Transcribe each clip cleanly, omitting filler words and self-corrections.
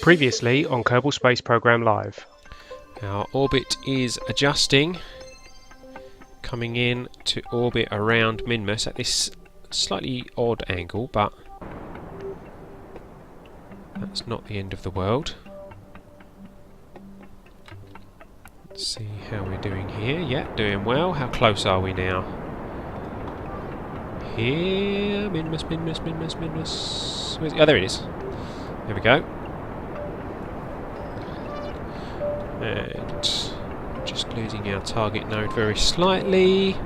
Previously on Kerbal Space Program Live. Our orbit is adjusting, coming in to orbit around Minmus at this slightly odd angle, but that's not the end of the world. Let's see how we're doing here. Yeah, doing well. How close are we now? Here, Minmus. Where's it? Oh, there it is. There we go. And just losing our target node very slightly.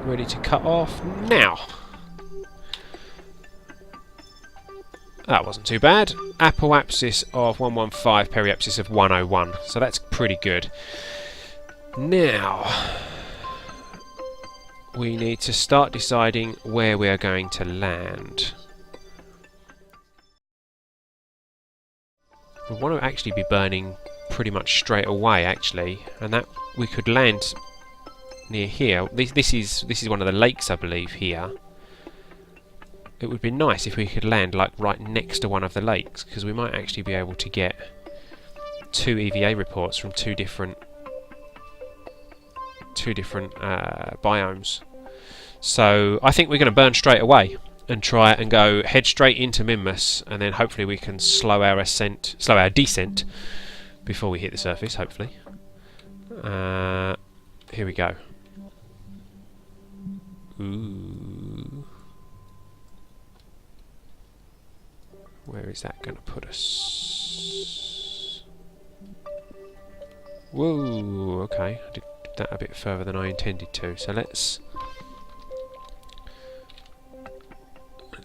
Ready to cut off now. That wasn't too bad. Apoapsis of 115, periapsis of 101. So that's pretty good. Now, we need to start deciding where we are going to land. We want to actually be burning pretty much straight away, actually, and that we could land near here. This is one of the lakes, I believe, here. It would be nice if we could land like right next to one of the lakes, because we might actually be able to get 2 EVA reports from two different biomes. So I think we're going to burn straight away and try and go head straight into Minmus, and then hopefully we can slow our descent before we hit the surface, hopefully. Here we go. Ooh. Where is that going to put us? Whoa, okay. I did that a bit further than I intended to. So let's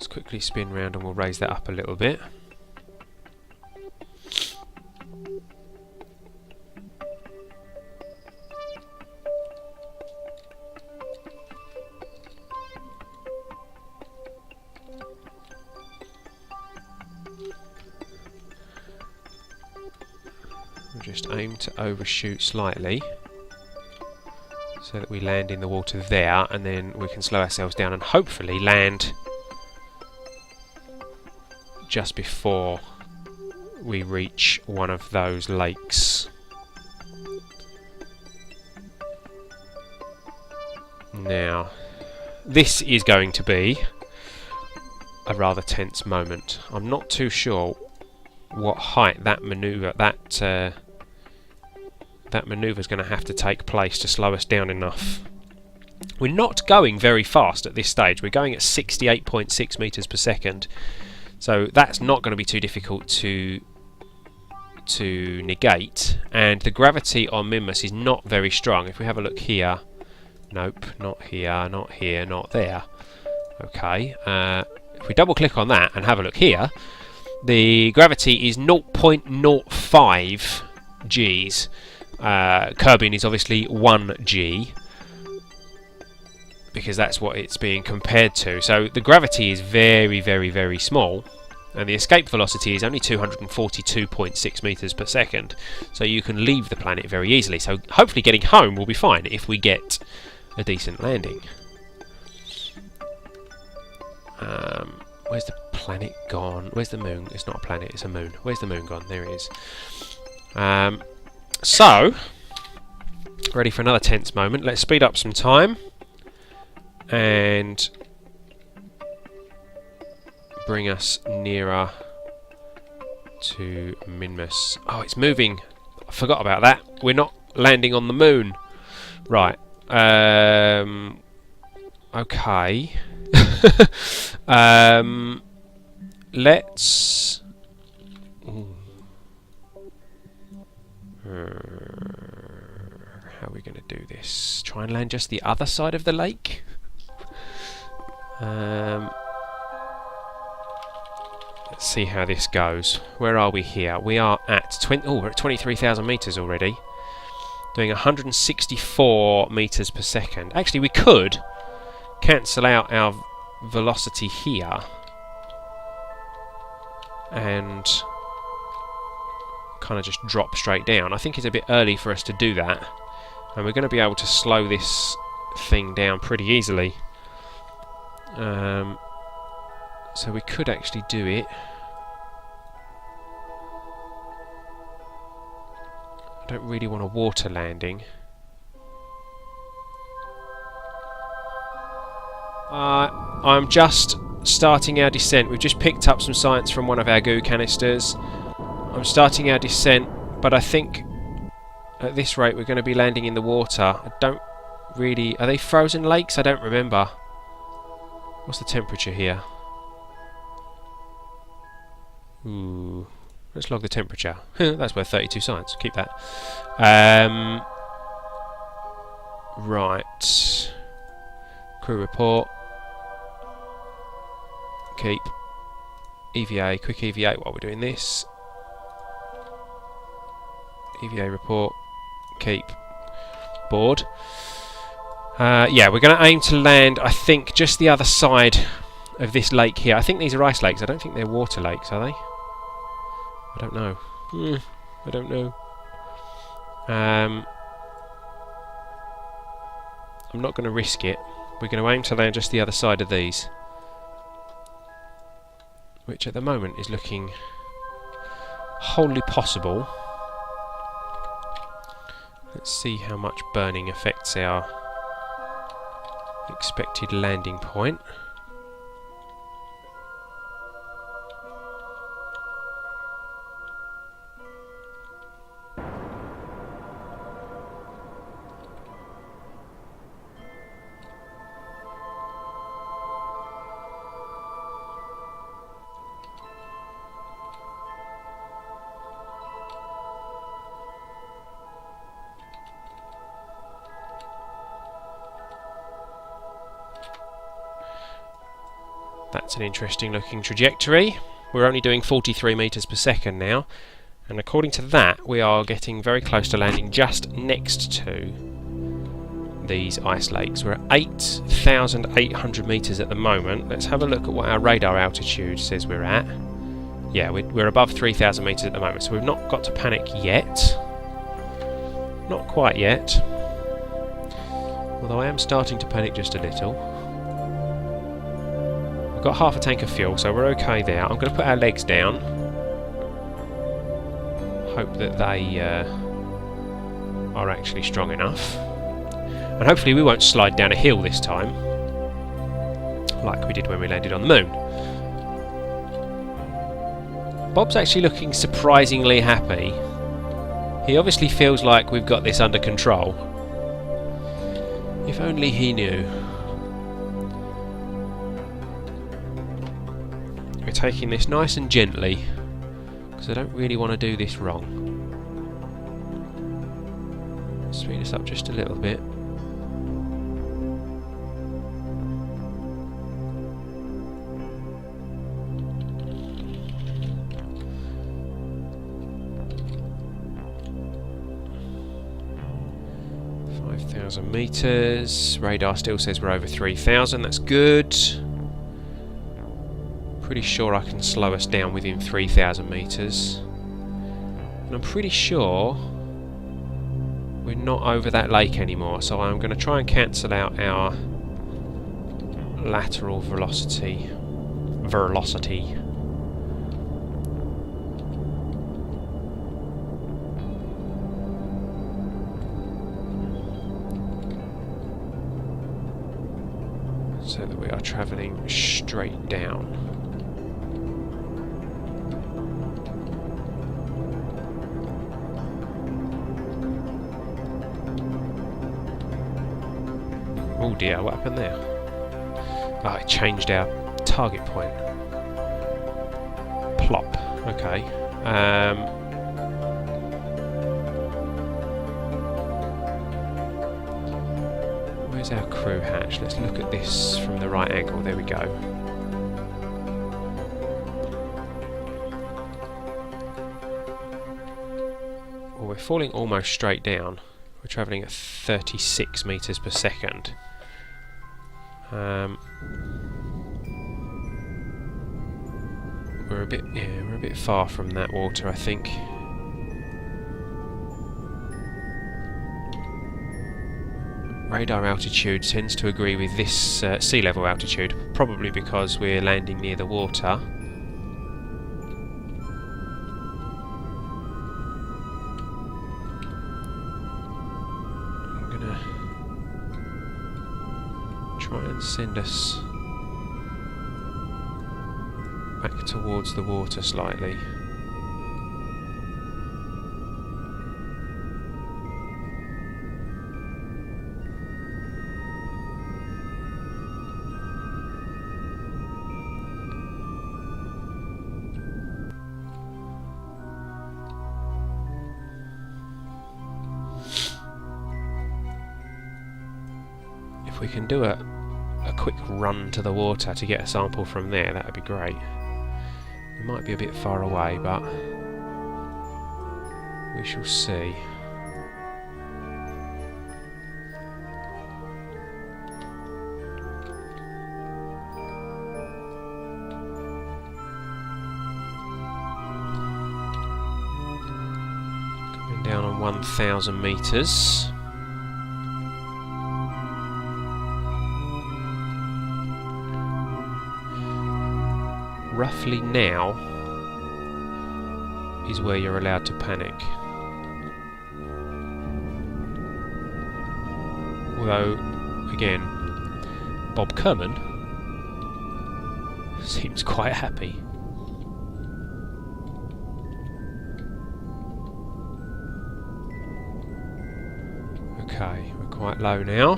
quickly spin round and we'll raise that up a little bit. We'll just aim to overshoot slightly so that we land in the water there, and then we can slow ourselves down and hopefully land just before we reach one of those lakes. Now, this is going to be a rather tense moment. I'm not too sure what height that maneuver is going to have to take place to slow us down enough. We're not going very fast at this stage. We're going at 68.6 meters per second. So that's not going to be too difficult to negate, and the gravity on Minmus is not very strong. If we have a look here, nope, not here, not here, not there. Okay, if we double click on that and have a look here, the gravity is 0.05 Gs. Kerbin is obviously 1 G, because that's what it's being compared to. So the gravity is very, very, very small, and the escape velocity is only 242.6 meters per second. So you can leave the planet very easily. So hopefully getting home will be fine if we get a decent landing. Where's the planet gone? Where's the moon? It's not a planet, it's a moon. Where's the moon gone? There it is. So, ready for another tense moment. Let's speed up some time and bring us nearer to Minmus. Oh, it's moving. I forgot about that. We're not landing on the moon. Right. Okay. Let's... how are we going to do this? Try and land just the other side of the lake? Let's see how this goes. Where are we here? We are at we're at 23,000 meters already. Doing 164 meters per second. Actually, we could cancel out our velocity here and kind of just drop straight down. I think it's a bit early for us to do that, and we're going to be able to slow this thing down pretty easily. So we could actually do it don't really want a water landing. I'm just starting our descent. We've just picked up some science from one of our goo canisters. I'm starting our descent, but I think at this rate we're going to be landing in the water. I don't really... Are they frozen lakes? I don't remember. What's the temperature here? Ooh. Let's log the temperature. That's worth 32 science. Keep that. Right. Crew report. Keep. EVA. Quick EVA while we're doing this. EVA report. Keep. Board. Yeah, we're going to aim to land, I think, just the other side of this lake here. I think these are ice lakes. I don't think they're water lakes, are they? I don't know. I don't know. I'm not going to risk it. We're going to aim to land just the other side of these, which at the moment is looking wholly possible. Let's see how much burning affects our expected landing point. That's an interesting looking trajectory. We're only doing 43 meters per second now, and according to that we are getting very close to landing just next to these ice lakes. We're at 8,800 meters at the moment. Let's have a look at what our radar altitude says we're at. Yeah, we're above 3,000 meters at the moment, so we've not got to panic yet. Not quite yet. Although I am starting to panic just a little. We've got half a tank of fuel, so we're okay there. I'm going to put our legs down. Hope that they are actually strong enough. And hopefully we won't slide down a hill this time, like we did when we landed on the moon. Bob's actually looking surprisingly happy. He obviously feels like we've got this under control. If only he knew. We're taking this nice and gently, because I don't really want to do this wrong. Speed this up just a little bit. Meters. Radar still says we're over 3,000. That's good. Pretty sure I can slow us down within 3,000 meters. And I'm pretty sure we're not over that lake anymore. So I'm going to try and cancel out our lateral velocity. So that we are travelling straight down. Oh dear, what happened there? Ah, it changed our target point. Plop. Okay. Where's our crew hatch? Let's look at this from the right angle. There we go. Well, we're falling almost straight down. We're travelling at 36 meters per second. We're a bit far from that water, I think. Radar altitude tends to agree with this sea level altitude, probably because we're landing near the water. try and send us back towards the water slightly. If we can do a quick run to the water to get a sample from there, that would be great. We might be a bit far away, but we shall see. Coming down on 1,000 metres. Roughly now is where you're allowed to panic. Although, again, Bob Kerbin seems quite happy. Okay, we're quite low now.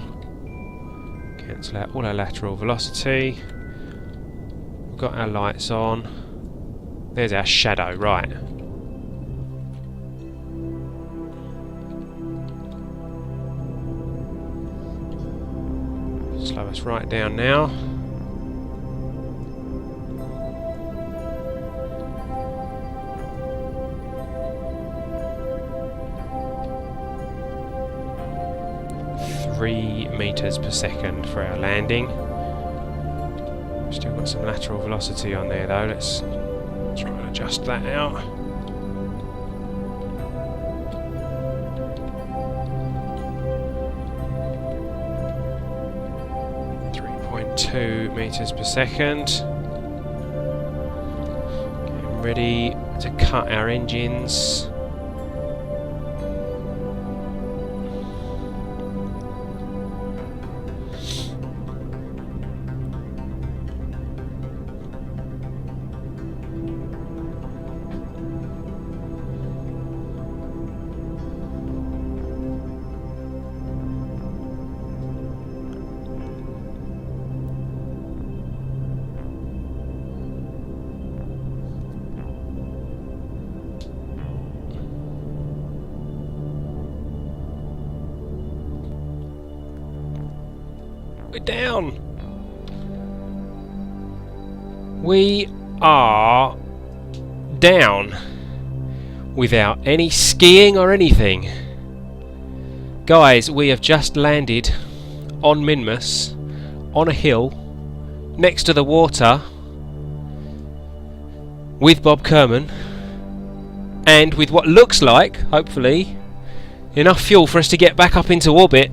Cancel out all our lateral velocity. We've got our lights on. There's our shadow, right. Slow us right down now. Three meters per second for our landing. Still got some lateral velocity on there though. Let's try and adjust that out. .2 meters per second. Getting ready to cut our engines. We're down. We are down without any skiing or anything. Guys, we have just landed on Minmus, on a hill, next to the water, with Bob Kerbin, and with what looks like, hopefully, enough fuel for us to get back up into orbit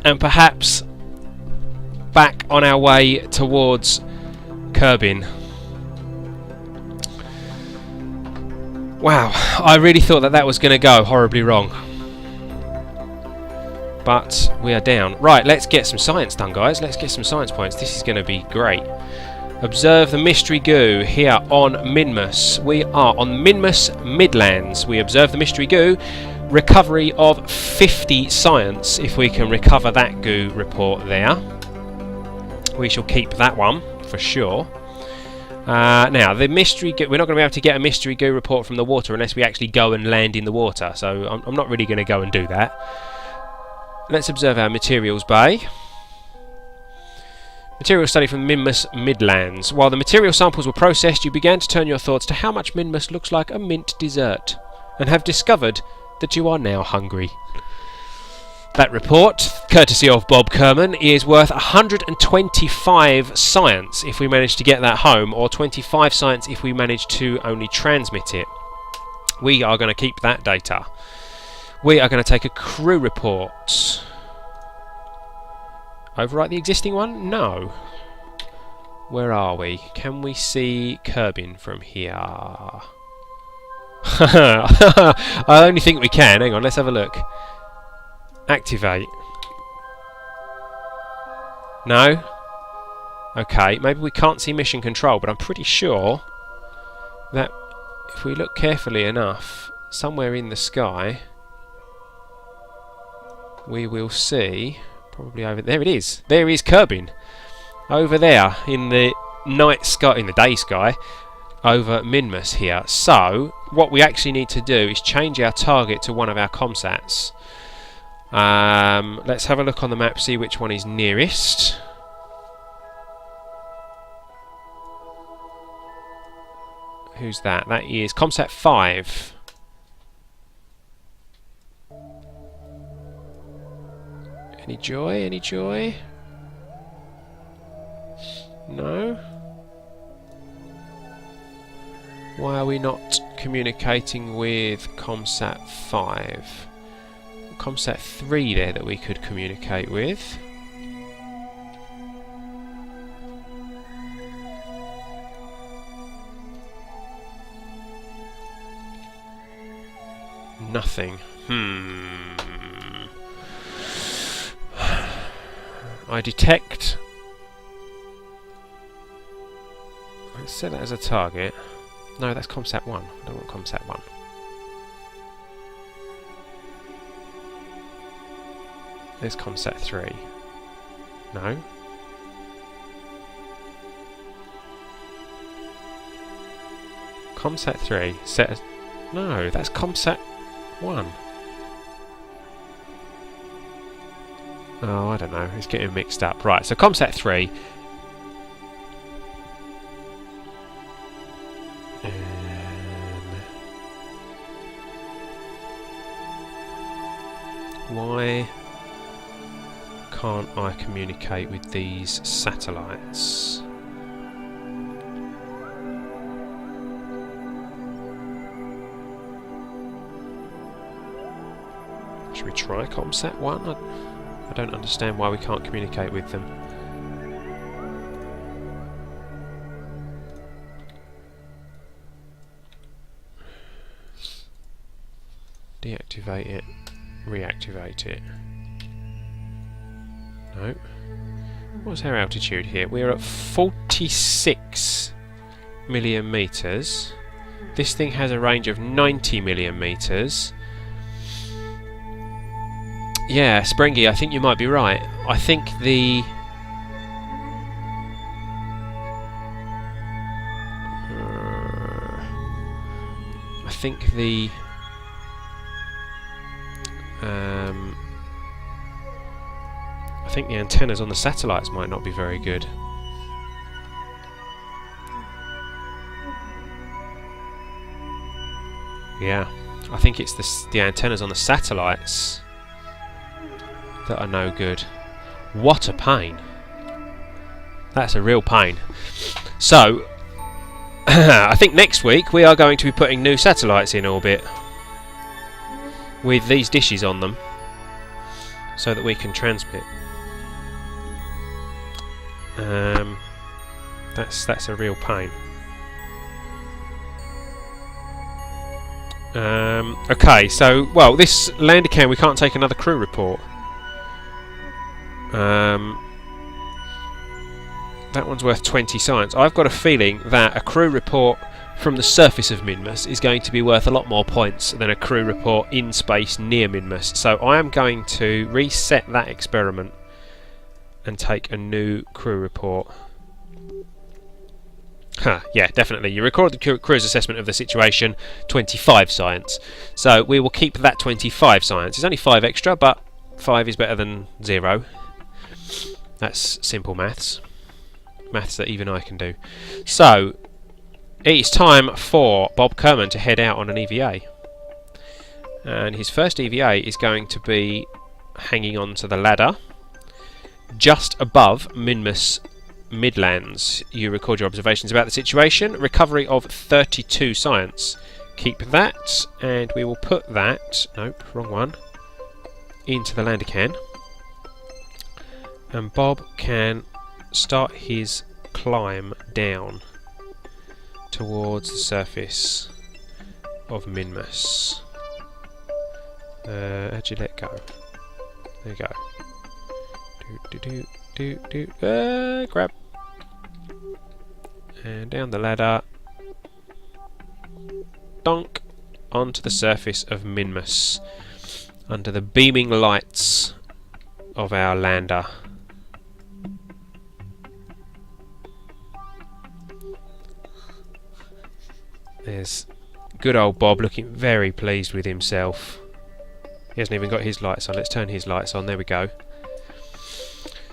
and perhaps back on our way towards Kerbin. Wow, I really thought that that was going to go horribly wrong. But we are down. Right, let's get some science done, guys. Let's get some science points. This is going to be great. Observe the mystery goo here on Minmus. We are on Minmus Midlands. We observe the mystery goo. Recovery of 50 science, if we can recover that goo report there. We shall keep that one for sure. Now, the mystery goo, we're not going to be able to get a mystery goo report from the water unless we actually go and land in the water, so I'm not really going to go and do that. Let's observe our materials bay. Material study from Minmus Midlands. While the material samples were processed, you began to turn your thoughts to how much Minmus looks like a mint dessert, and have discovered that you are now hungry. That report, courtesy of Bob Kerbin, is worth 125 science if we manage to get that home, or 25 science if we manage to only transmit it. We are going to keep that data. We are going to take a crew report. Overwrite the existing one? No. Where are we? Can we see Kerbin from here? I only think we can. Hang on, let's have a look. Activate. No? Okay, maybe we can't see mission control, but I'm pretty sure that if we look carefully enough, somewhere in the sky, we will see, probably over there it is. There is Kerbin. Over there in the night sky, in the day sky, over Minmus here. So, what we actually need to do is change our target to one of our comsats. Let's have a look on the map, see which one is nearest. Who's that? That is Comsat 5. Any joy? Any joy? No? Why are we not communicating with Comsat 5? Comsat 3 there that we could communicate with. Nothing. I detect. Let's set that as a target. No, that's Comsat 1. I don't want Comsat 1. There's Comsat 3. No. Comsat 3. Set as... No, that's Comsat 1. Oh, I don't know. It's getting mixed up. Right, so Comsat 3. Why can't I communicate with these satellites? Should we try Comsat 1? I don't understand why we can't communicate with them. Deactivate it. Reactivate it. No. What's our altitude here? We're at 46 million meters. This thing has a range of 90 million meters. Yeah, Sprengy, I think you might be right. I think the... I think the antennas on the satellites might not be very good. Yeah, I think it's the antennas on the satellites that are no good. What a pain. That's a real pain. So, I think next week we are going to be putting new satellites in orbit with these dishes on them so that we can transmit. That's a real pain. Okay, so, well, this lander cam, we can't take another crew report. That one's worth 20 science. I've got a feeling that a crew report from the surface of Minmus is going to be worth a lot more points than a crew report in space near Minmus. So I am going to reset that experiment and take a new crew report. Yeah, definitely. You record the crew's assessment of the situation, 25 science. So we will keep that 25 science. It's only 5 extra, but 5 is better than 0. That's simple maths. Maths that even I can do. So, it's time for Bob Kerman to head out on an EVA. And his first EVA is going to be hanging on to the ladder just above Minmus Midlands. You record your observations about the situation. Recovery of 32 science. Keep that, and we will put that... Nope, wrong one. Into the lander can. And Bob can start his climb down towards the surface of Minmus. How'd you let go? There you go. Grab. And down the ladder. Donk. Onto the surface of Minmus. Under the beaming lights of our lander. There's good old Bob looking very pleased with himself. He hasn't even got his lights on. Let's turn his lights on. There we go.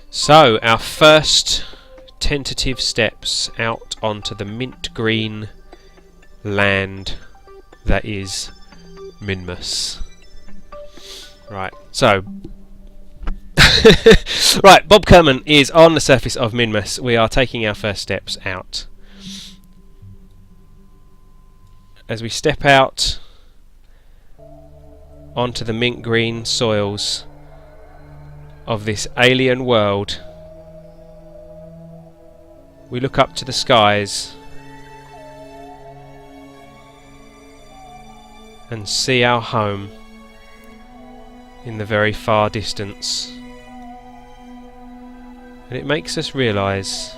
So, our first tentative steps out onto the mint green land that is Minmus. Right, so right, Bob Kerbin is on the surface of Minmus. We are taking our first steps out. As we step out onto the mint green soils of this alien world, we look up to the skies and see our home in the very far distance, and it makes us realise,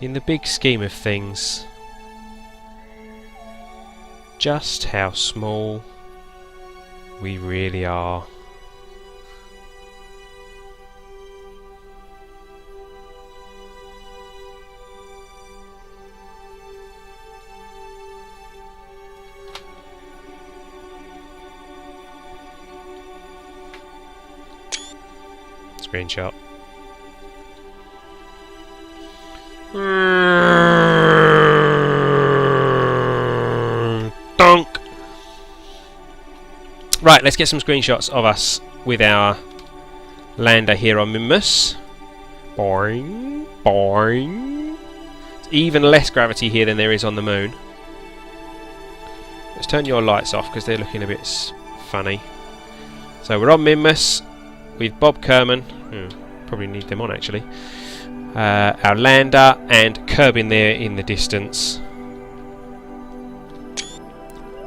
in the big scheme of things, just how small we really are. Screenshot. Donk. Right, let's get some screenshots of us with our lander here on Minmus. Boing, boing. It's even less gravity here than there is on the moon. Let's turn your lights off because they're looking a bit funny. So we're on Minmus with Bob Kerbin. Probably need them on actually. Our lander and Kerbin there in the distance.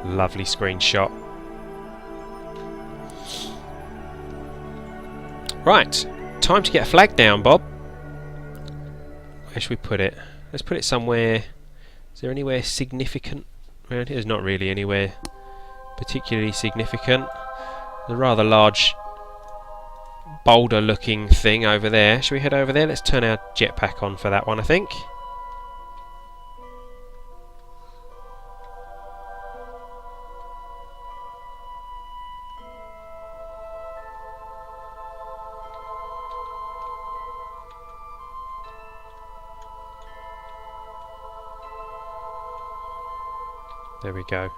Lovely screenshot. Right, time to get a flag down, Bob. Where should we put it? Let's put it somewhere. Is there anywhere significant around here? There's not really anywhere particularly significant. There's a rather large boulder looking thing over there. Should we head over there? Let's turn our jetpack on for that one, I think. There we go.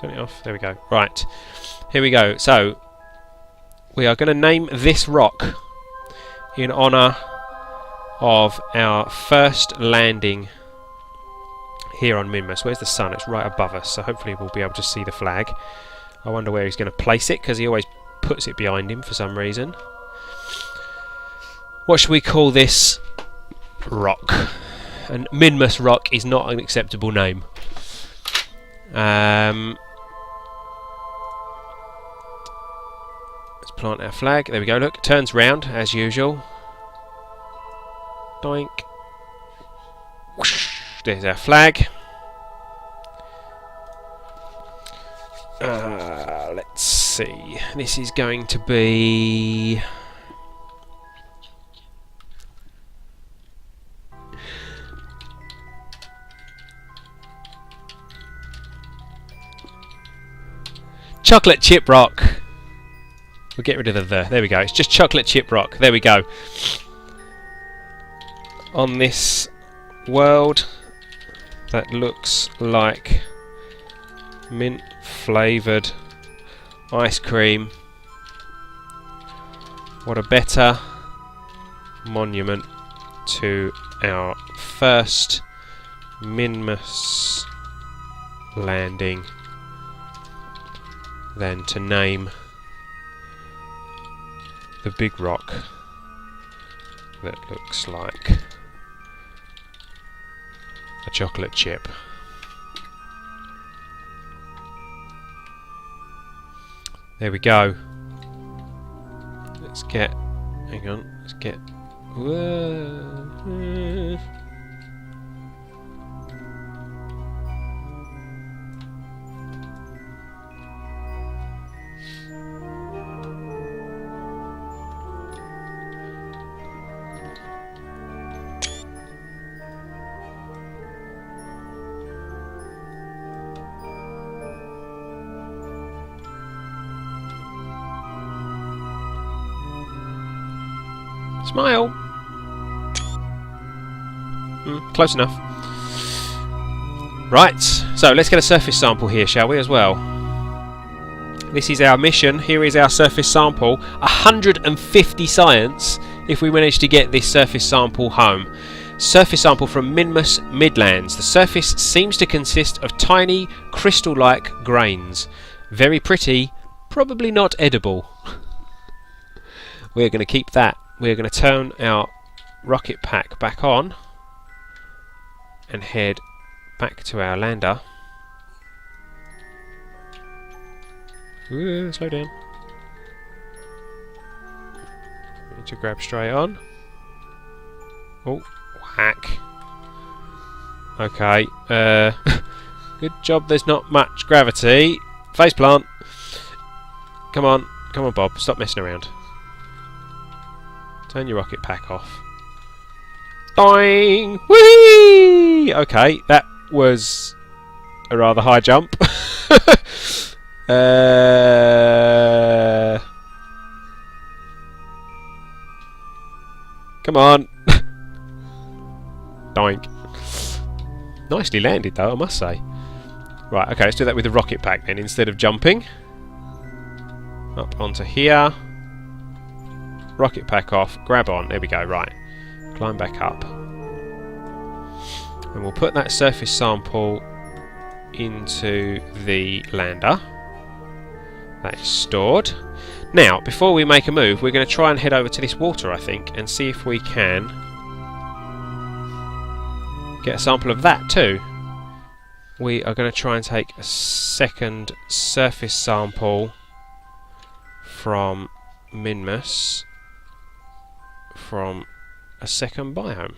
Turn it off. There we go. Right. Here we go. So, we are going to name this rock in honour of our first landing here on Minmus. Where's the sun? It's right above us, so hopefully we'll be able to see the flag. I wonder where he's going to place it, because he always puts it behind him for some reason. What should we call this rock? And Minmus Rock is not an acceptable name. Let's plant our flag. There we go. Look, it turns round as usual. Doink. Whoosh. There's our flag. Let's see. This is going to be... Chocolate chip rock. We'll get rid of the There we go. It's just chocolate chip rock. There we go. On this world that looks like mint flavoured ice cream. What a better monument to our first Minmus landing than to name the big rock that looks like a chocolate chip. There we go. Let's get... Hang on. Let's get... Whoa. Smile! Close enough. Right, so let's get a surface sample here, shall we, as well? This is our mission. Here is our surface sample. 150 science if we manage to get this surface sample home. Surface sample from Minmus Midlands. The surface seems to consist of tiny, crystal-like grains. Very pretty, probably not edible. We're going to keep that. We're going to turn our rocket pack back on and head back to our lander. Ooh, slow down. Need to grab straight on. Oh, whack. Okay. Good job there's not much gravity. Faceplant. Come on, Bob. Stop messing around. Turn your rocket pack off. Doing! Whee! Okay, that was a rather high jump. Come on. Doink. Nicely landed though, I must say. Right, okay, let's do that with the rocket pack then. Instead of jumping up onto here, rocket pack off, grab on, there we go, right. Climb back up. And we'll put that surface sample into the lander. That is stored. Now, before we make a move, we're going to try and head over to this water, I think, and see if we can get a sample of that too. We are going to try and take a second surface sample from Minmus from a second biome.